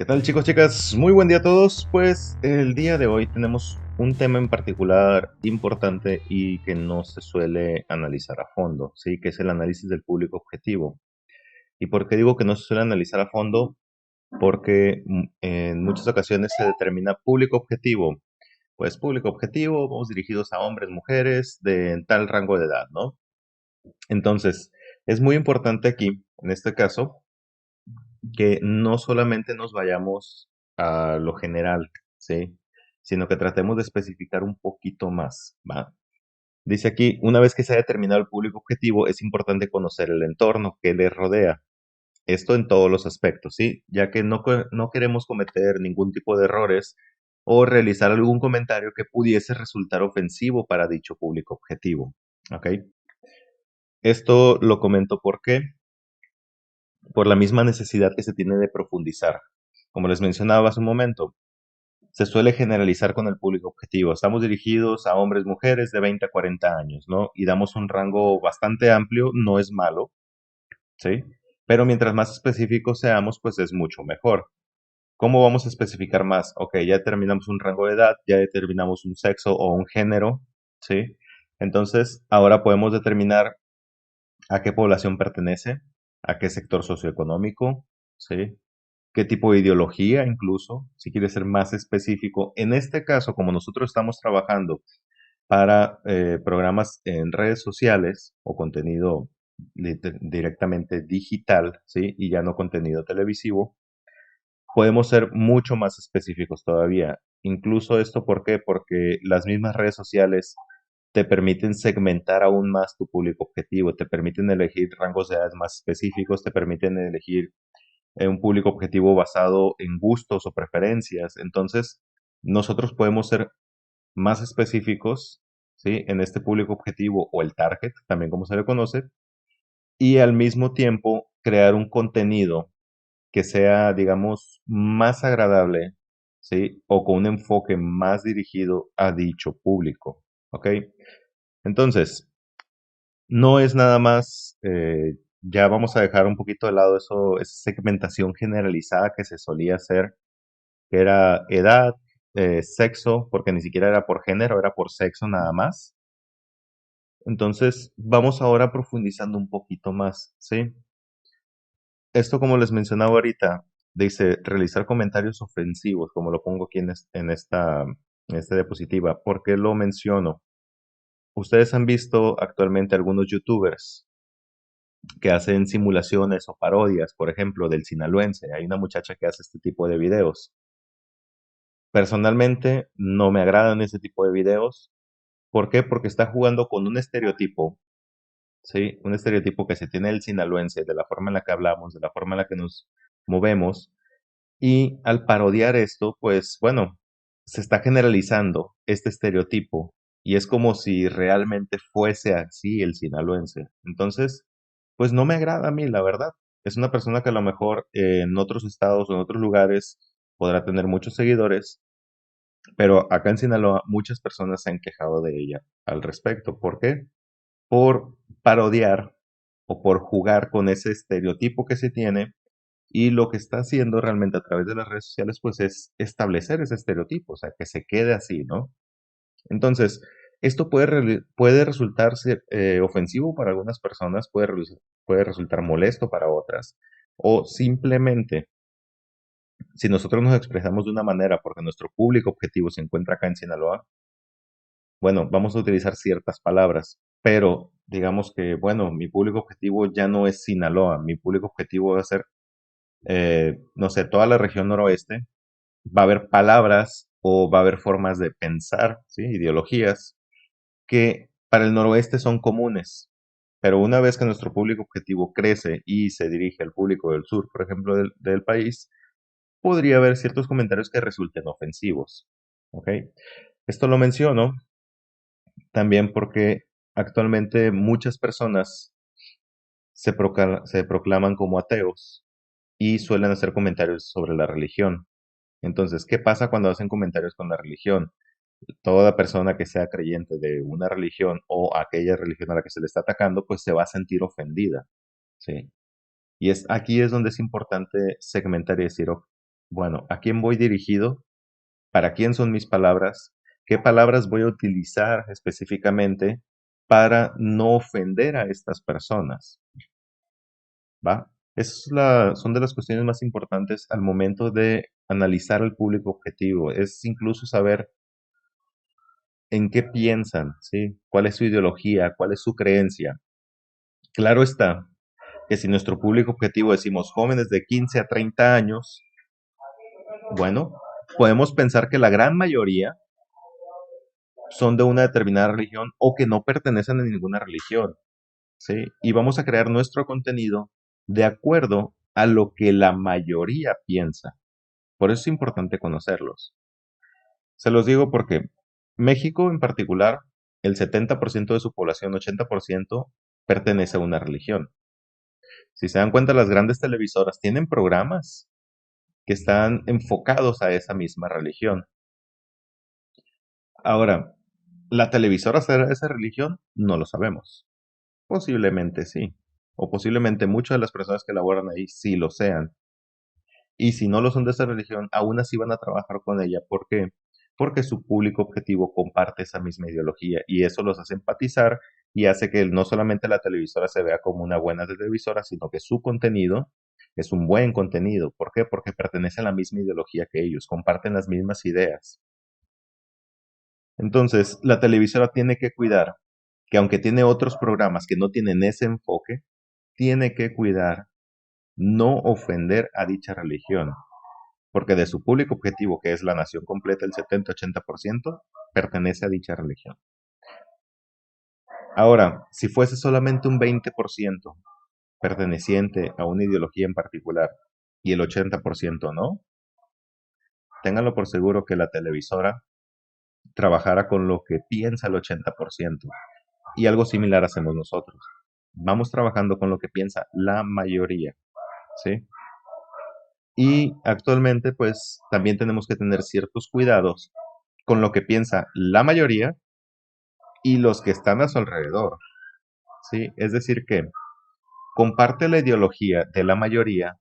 ¿Qué tal, chicos, chicas? Muy buen día a todos. Pues el día de hoy tenemos un tema en particular importante y que no se suele analizar a fondo, ¿sí? Que es el análisis del público objetivo. ¿Y por qué digo que no se suele analizar a fondo? Porque en muchas ocasiones se determina público objetivo. Pues público objetivo, vamos dirigidos a hombres, mujeres, de tal rango de edad, ¿no? Entonces, es muy importante aquí, en este caso, que no solamente nos vayamos a lo general, ¿sí? Sino que tratemos de especificar un poquito más, ¿va? Dice aquí, una vez que se ha determinado el público objetivo, es importante conocer el entorno que le rodea. Esto en todos los aspectos, ¿sí? Ya que no queremos cometer ningún tipo de errores o realizar algún comentario que pudiese resultar ofensivo para dicho público objetivo, ¿ok? Esto lo comento porque por la misma necesidad que se tiene de profundizar. Como les mencionaba hace un momento, se suele generalizar con el público objetivo. Estamos dirigidos a hombres, mujeres de 20 a 40 años, ¿no? Y damos un rango bastante amplio, no es malo, ¿sí? Pero mientras más específicos seamos, pues es mucho mejor. ¿Cómo vamos a especificar más? Ok, ya determinamos un rango de edad, ya determinamos un sexo o un género, ¿sí? Entonces, ahora podemos determinar a qué población pertenece, a qué sector socioeconómico, ¿sí? Qué tipo de ideología incluso, si quieres ser más específico. En este caso, como nosotros estamos trabajando para programas en redes sociales o contenido directamente digital, ¿sí? Y ya no contenido televisivo, podemos ser mucho más específicos todavía. Incluso esto, ¿por qué? Porque las mismas redes sociales te permiten segmentar aún más tu público objetivo, te permiten elegir rangos de edades más específicos, te permiten elegir un público objetivo basado en gustos o preferencias. Entonces, nosotros podemos ser más específicos, ¿sí? En este público objetivo o el target, también como se le conoce, y al mismo tiempo crear un contenido que sea, digamos, más agradable, ¿sí? O con un enfoque más dirigido a dicho público, ¿ok? Entonces, no es nada más, ya vamos a dejar un poquito de lado eso, esa segmentación generalizada que se solía hacer, que era edad, sexo, porque ni siquiera era por género, era por sexo nada más. Entonces, vamos ahora profundizando un poquito más, ¿sí? Esto, como les mencionaba ahorita, dice realizar comentarios ofensivos, como lo pongo aquí en esta diapositiva. ¿Por qué lo menciono? Ustedes han visto actualmente algunos youtubers que hacen simulaciones o parodias, por ejemplo, del sinaloense. Hay una muchacha que hace este tipo de videos. Personalmente, no me agradan ese tipo de videos. ¿Por qué? Porque está jugando con un estereotipo, ¿sí? Un estereotipo que se tiene del sinaloense, de la forma en la que hablamos, de la forma en la que nos movemos. Y al parodiar esto, pues bueno, se está generalizando este estereotipo y es como si realmente fuese así el sinaloense. Entonces, pues no me agrada a mí, la verdad. Es una persona que a lo mejor en otros estados o en otros lugares podrá tener muchos seguidores, pero acá en Sinaloa muchas personas se han quejado de ella al respecto. ¿Por qué? Por parodiar o por jugar con ese estereotipo que se tiene y lo que está haciendo realmente a través de las redes sociales, pues es establecer ese estereotipo, o sea, que se quede así, ¿no? Entonces, esto puede resultar ofensivo para algunas personas, puede resultar molesto para otras, o simplemente, si nosotros nos expresamos de una manera porque nuestro público objetivo se encuentra acá en Sinaloa, bueno, vamos a utilizar ciertas palabras, pero digamos que, bueno, mi público objetivo ya no es Sinaloa, mi público objetivo va a ser, no sé, toda la región noroeste. Va a haber palabras o va a haber formas de pensar, ¿sí? Ideologías que para el noroeste son comunes, pero una vez que nuestro público objetivo crece y se dirige al público del sur, por ejemplo, del país, podría haber ciertos comentarios que resulten ofensivos. ¿Ok? Esto lo menciono también porque actualmente muchas personas se proclaman como ateos y suelen hacer comentarios sobre la religión. Entonces, ¿qué pasa cuando hacen comentarios con la religión? Toda persona que sea creyente de una religión o aquella religión a la que se le está atacando, pues se va a sentir ofendida, ¿sí? Y aquí es donde es importante segmentar y decir, Bueno, ¿a quién voy dirigido? ¿Para quién son mis palabras? ¿Qué palabras voy a utilizar específicamente para no ofender a estas personas? ¿Va? Son de las cuestiones más importantes al momento de analizar al público objetivo. Es incluso saber en qué piensan, ¿sí? ¿Cuál es su ideología? ¿Cuál es su creencia? Claro está que si nuestro público objetivo decimos jóvenes de 15 a 30 años, bueno, podemos pensar que la gran mayoría son de una determinada religión o que no pertenecen a ninguna religión, ¿sí? Y vamos a crear nuestro contenido de acuerdo a lo que la mayoría piensa. Por eso es importante conocerlos. Se los digo porque México en particular, el 70% de su población, 80%, pertenece a una religión. Si se dan cuenta, las grandes televisoras tienen programas que están enfocados a esa misma religión. Ahora, ¿la televisora será de esa religión? No lo sabemos. Posiblemente sí. O posiblemente muchas de las personas que laboran ahí sí lo sean. Y si no lo son de esa religión, aún así van a trabajar con ella. ¿Por qué? Porque su público objetivo comparte esa misma ideología y eso los hace empatizar y hace que no solamente la televisora se vea como una buena televisora, sino que su contenido es un buen contenido. ¿Por qué? Porque pertenece a la misma ideología que ellos, comparten las mismas ideas. Entonces, la televisora tiene que cuidar que aunque tiene otros programas que no tienen ese enfoque, tiene que cuidar no ofender a dicha religión, porque de su público objetivo, que es la nación completa, el 70-80%, pertenece a dicha religión. Ahora, si fuese solamente un 20% perteneciente a una ideología en particular y el 80% no, ténganlo por seguro que la televisora trabajará con lo que piensa el 80%. Y algo similar hacemos nosotros. Vamos trabajando con lo que piensa la mayoría, ¿sí? Y actualmente, pues, también tenemos que tener ciertos cuidados con lo que piensa la mayoría y los que están a su alrededor, ¿sí? Es decir, que comparte la ideología de la mayoría,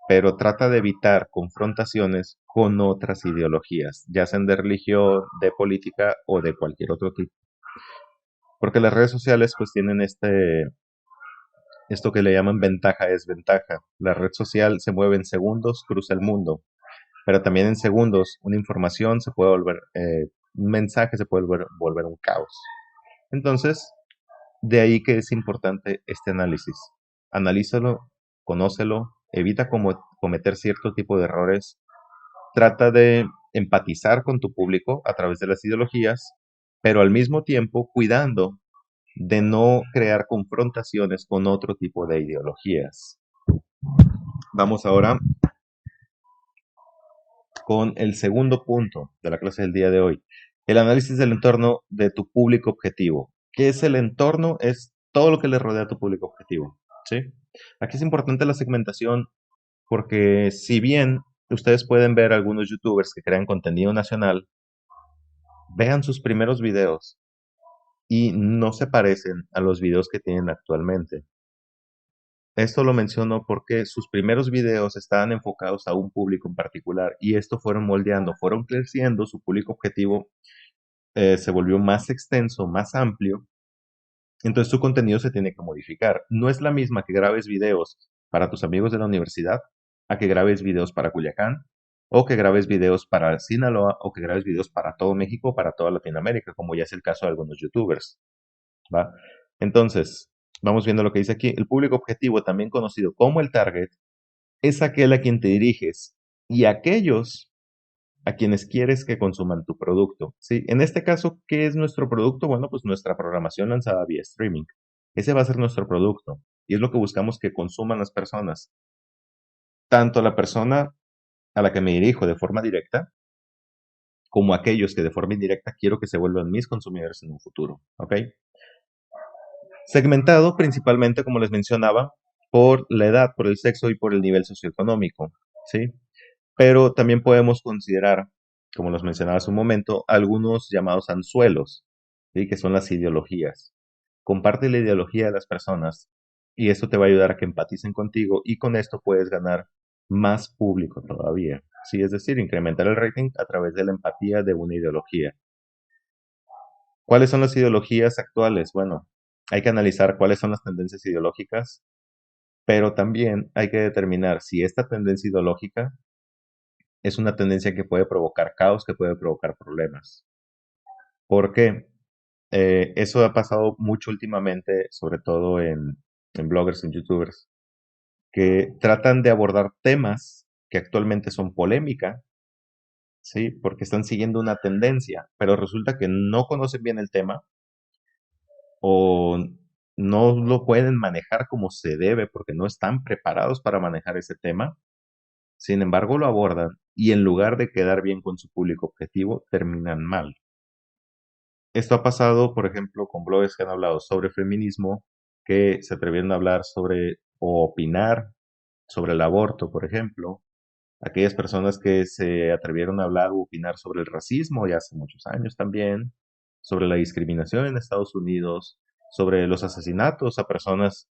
pero trata de evitar confrontaciones con otras ideologías, ya sean de religión, de política o de cualquier otro tipo. Porque las redes sociales pues tienen esto que le llaman ventaja-desventaja. La red social se mueve en segundos, cruza el mundo, pero también en segundos una información se puede volver, un mensaje se puede volver un caos. Entonces, de ahí que es importante este análisis. Analízalo, conócelo, evita cometer cierto tipo de errores, trata de empatizar con tu público a través de las ideologías, pero al mismo tiempo cuidando de no crear confrontaciones con otro tipo de ideologías. Vamos ahora con el segundo punto de la clase del día de hoy, el análisis del entorno de tu público objetivo. ¿Qué es el entorno? Es todo lo que le rodea a tu público objetivo, ¿sí? Aquí es importante la segmentación porque si bien ustedes pueden ver algunos youtubers que crean contenido nacional, vean sus primeros videos y no se parecen a los videos que tienen actualmente. Esto lo menciono porque sus primeros videos estaban enfocados a un público en particular y esto fueron moldeando, fueron creciendo, su público objetivo se volvió más extenso, más amplio, entonces su contenido se tiene que modificar. No es la misma que grabes videos para tus amigos de la universidad, a que grabes videos para Culiacán, o que grabes videos para Sinaloa, o que grabes videos para todo México, para toda Latinoamérica, como ya es el caso de algunos youtubers, ¿va? Entonces, vamos viendo lo que dice aquí. El público objetivo, también conocido como el target, es aquel a quien te diriges y aquellos a quienes quieres que consuman tu producto. ¿Sí? En este caso, ¿qué es nuestro producto? Bueno, pues nuestra programación lanzada vía streaming. Ese va a ser nuestro producto y es lo que buscamos que consuman las personas. Tanto la persona a la que me dirijo de forma directa, como aquellos que de forma indirecta quiero que se vuelvan mis consumidores en un futuro. ¿Ok? Segmentado principalmente, como les mencionaba, por la edad, por el sexo y por el nivel socioeconómico. ¿Sí? Pero también podemos considerar, como los mencionaba hace un momento, algunos llamados anzuelos, ¿sí? Que son las ideologías. Comparte la ideología de las personas y esto te va a ayudar a que empaticen contigo y con esto puedes ganar más público todavía. Sí, es decir, incrementar el rating a través de la empatía de una ideología. ¿Cuáles son las ideologías actuales? Bueno, hay que analizar cuáles son las tendencias ideológicas, pero también hay que determinar si esta tendencia ideológica es una tendencia que puede provocar caos, que puede provocar problemas. ¿Por qué? Eso ha pasado mucho últimamente, sobre todo en bloggers, en youtubers, que tratan de abordar temas que actualmente son polémica, ¿sí? Porque están siguiendo una tendencia, pero resulta que no conocen bien el tema o no lo pueden manejar como se debe porque no están preparados para manejar ese tema. Sin embargo, lo abordan y en lugar de quedar bien con su público objetivo, terminan mal. Esto ha pasado, por ejemplo, con bloggers que han hablado sobre feminismo, que se atrevieron a hablar sobre o opinar sobre el aborto, por ejemplo. Aquellas personas que se atrevieron a hablar o opinar sobre el racismo ya hace muchos años también, sobre la discriminación en Estados Unidos, sobre los asesinatos a personas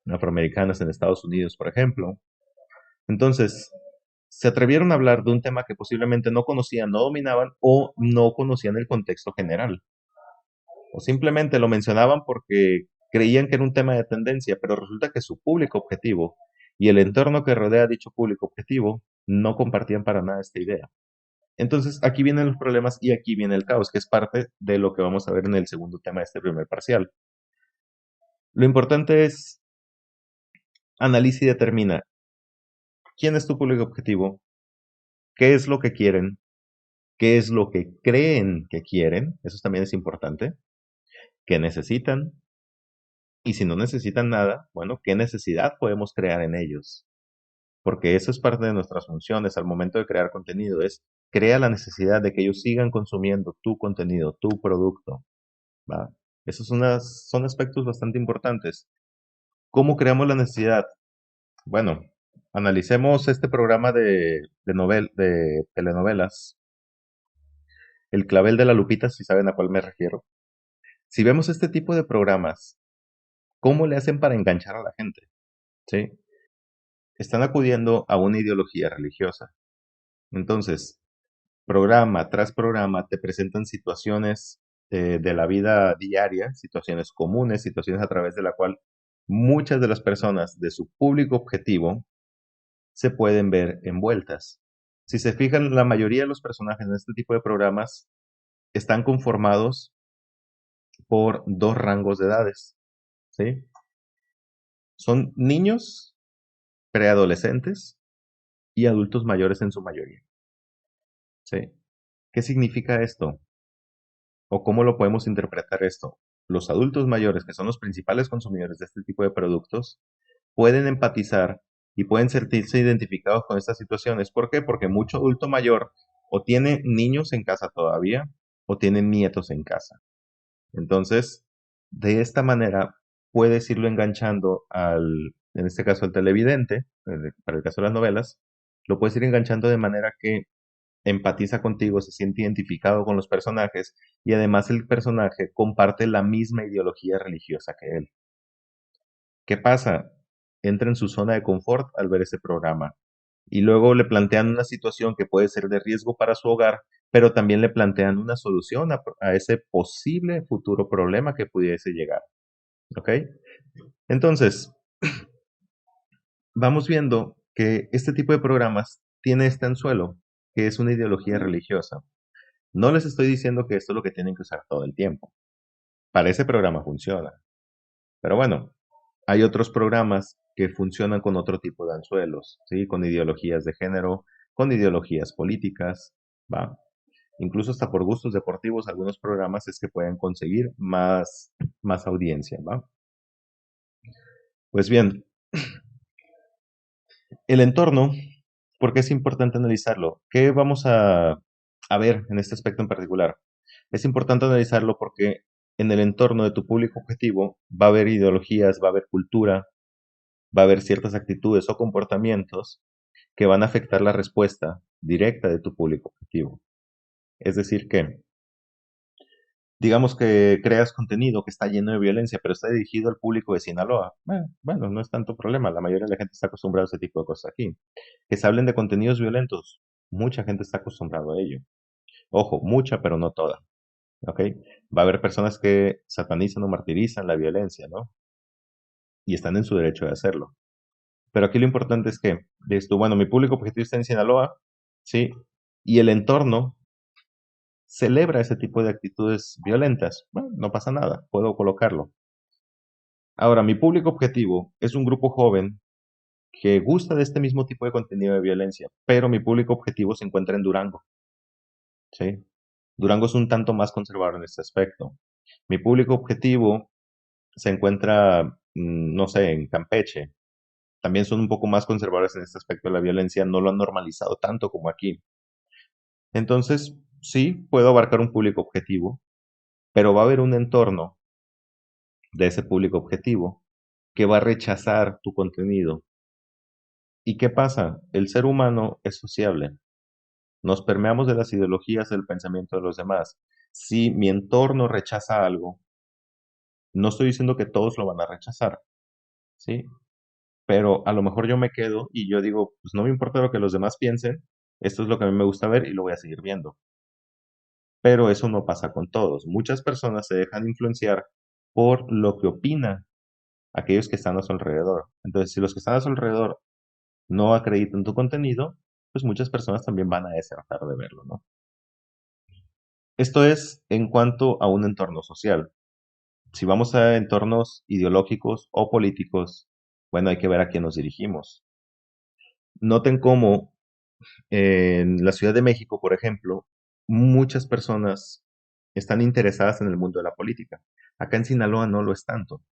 afroamericanas en Estados Unidos, por ejemplo. Entonces, se atrevieron a hablar de un tema que posiblemente no conocían, no dominaban o no conocían el contexto general. O simplemente lo mencionaban porque creían que era un tema de tendencia, pero resulta que su público objetivo y el entorno que rodea a dicho público objetivo no compartían para nada esta idea. Entonces, aquí vienen los problemas y aquí viene el caos, que es parte de lo que vamos a ver en el segundo tema de este primer parcial. Lo importante es analiza y determina quién es tu público objetivo, qué es lo que quieren, qué es lo que creen que quieren, eso también es importante, qué necesitan, y si no necesitan nada, bueno, ¿qué necesidad podemos crear en ellos? Porque eso es parte de nuestras funciones al momento de crear contenido, es crea la necesidad de que ellos sigan consumiendo tu contenido, tu producto, ¿va? Son aspectos bastante importantes. ¿Cómo creamos la necesidad? Bueno, analicemos este programa de telenovelas, El clavel de la Lupita, si saben a cuál me refiero. Si vemos este tipo de programas, ¿cómo le hacen para enganchar a la gente? ¿Sí? Están acudiendo a una ideología religiosa. Entonces, programa tras programa te presentan situaciones de la vida diaria, situaciones comunes, situaciones a través de la cual muchas de las personas de su público objetivo se pueden ver envueltas. Si se fijan, la mayoría de los personajes en este tipo de programas están conformados por dos rangos de edades, ¿sí? Son niños, preadolescentes y adultos mayores en su mayoría, ¿sí? ¿Qué significa esto? ¿O cómo lo podemos interpretar esto? Los adultos mayores, que son los principales consumidores de este tipo de productos, pueden empatizar y pueden sentirse identificados con estas situaciones. ¿Por qué? Porque mucho adulto mayor o tiene niños en casa todavía o tiene nietos en casa. Entonces, de esta manera puedes irlo enganchando en este caso al televidente, para el caso de las novelas, lo puedes ir enganchando de manera que empatiza contigo, se siente identificado con los personajes y además el personaje comparte la misma ideología religiosa que él. ¿Qué pasa? Entra en su zona de confort al ver ese programa y luego le plantean una situación que puede ser de riesgo para su hogar, pero también le plantean una solución a ese posible futuro problema que pudiese llegar. ¿Ok? Entonces, vamos viendo que este tipo de programas tiene este anzuelo, que es una ideología religiosa. No les estoy diciendo que esto es lo que tienen que usar todo el tiempo. Para ese programa funciona. Pero bueno, hay otros programas que funcionan con otro tipo de anzuelos, ¿sí? Con ideologías de género, con ideologías políticas, ¿va? Incluso hasta por gustos deportivos, algunos programas es que pueden conseguir más audiencia, ¿va? Pues bien, el entorno, ¿por qué es importante analizarlo? ¿Qué vamos a ver en este aspecto en particular? Es importante analizarlo porque en el entorno de tu público objetivo va a haber ideologías, va a haber cultura, va a haber ciertas actitudes o comportamientos que van a afectar la respuesta directa de tu público objetivo. Es decir, que Digamos que creas contenido que está lleno de violencia, pero está dirigido al público de Sinaloa. Bueno, no es tanto problema. La mayoría de la gente está acostumbrada a ese tipo de cosas aquí. Que se hablen de contenidos violentos. Mucha gente está acostumbrada a ello. Ojo, mucha, pero no toda. ¿Ok? Va a haber personas que satanizan o martirizan la violencia, ¿no? Y están en su derecho de hacerlo. Pero aquí lo importante es que, dices tú, bueno, mi público objetivo está en Sinaloa, ¿sí? Y el entorno celebra ese tipo de actitudes violentas. Bueno, no pasa nada, puedo colocarlo. Ahora, mi público objetivo es un grupo joven que gusta de este mismo tipo de contenido de violencia, pero mi público objetivo se encuentra en Durango, ¿sí? Durango es un tanto más conservador en este aspecto. Mi público objetivo se encuentra, no sé, en Campeche. También son un poco más conservadores en este aspecto de la violencia, no lo han normalizado tanto como aquí. Entonces, sí, puedo abarcar un público objetivo, pero va a haber un entorno de ese público objetivo que va a rechazar tu contenido. ¿Y qué pasa? El ser humano es sociable. Nos permeamos de las ideologías del pensamiento de los demás. Si mi entorno rechaza algo, no estoy diciendo que todos lo van a rechazar, ¿sí? Pero a lo mejor yo me quedo y yo digo, pues no me importa lo que los demás piensen, esto es lo que a mí me gusta ver y lo voy a seguir viendo. Pero eso no pasa con todos. Muchas personas se dejan influenciar por lo que opinan aquellos que están a su alrededor. Entonces, si los que están a su alrededor no acreditan tu contenido, pues muchas personas también van a desertar de verlo, ¿no? Esto es en cuanto a un entorno social. Si vamos a entornos ideológicos o políticos, bueno, hay que ver a quién nos dirigimos. Noten cómo en la Ciudad de México, por ejemplo, muchas personas están interesadas en el mundo de la política. Acá en Sinaloa no lo es tanto.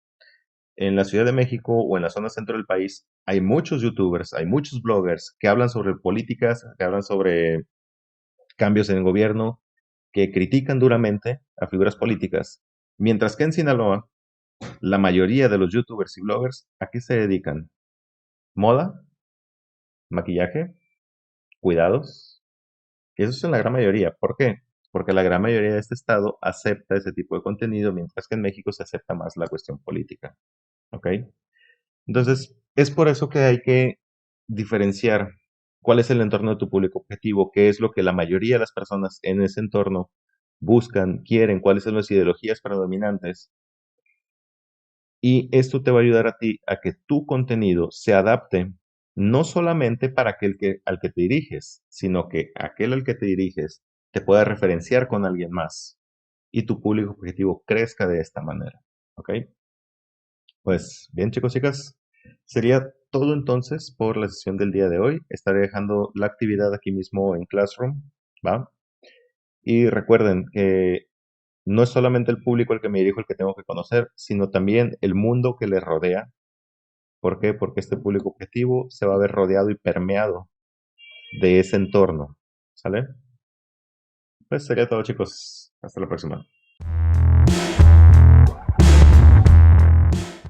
En la Ciudad de México o en la zona centro del país hay muchos youtubers, hay muchos bloggers que hablan sobre políticas, que hablan sobre cambios en el gobierno, que critican duramente a figuras políticas, mientras que en Sinaloa la mayoría de los youtubers y bloggers, ¿a qué se dedican? Moda, maquillaje, cuidados. Y eso es en la gran mayoría. ¿Por qué? Porque la gran mayoría de este estado acepta ese tipo de contenido, mientras que en México se acepta más la cuestión política. ¿Ok? Entonces, es por eso que hay que diferenciar cuál es el entorno de tu público objetivo, qué es lo que la mayoría de las personas en ese entorno buscan, quieren, cuáles son las ideologías predominantes. Y esto te va a ayudar a ti a que tu contenido se adapte no solamente para aquel al que te diriges, sino que aquel al que te diriges te pueda referenciar con alguien más y tu público objetivo crezca de esta manera. ¿Ok? Pues bien, chicos y chicas, sería todo entonces por la sesión del día de hoy. Estaré dejando la actividad aquí mismo en Classroom, ¿va? Y recuerden que no es solamente el público al que me dirijo el que tengo que conocer, sino también el mundo que le rodea. ¿Por qué? Porque este público objetivo se va a ver rodeado y permeado de ese entorno. ¿Sale? Pues sería todo, chicos. Hasta la próxima.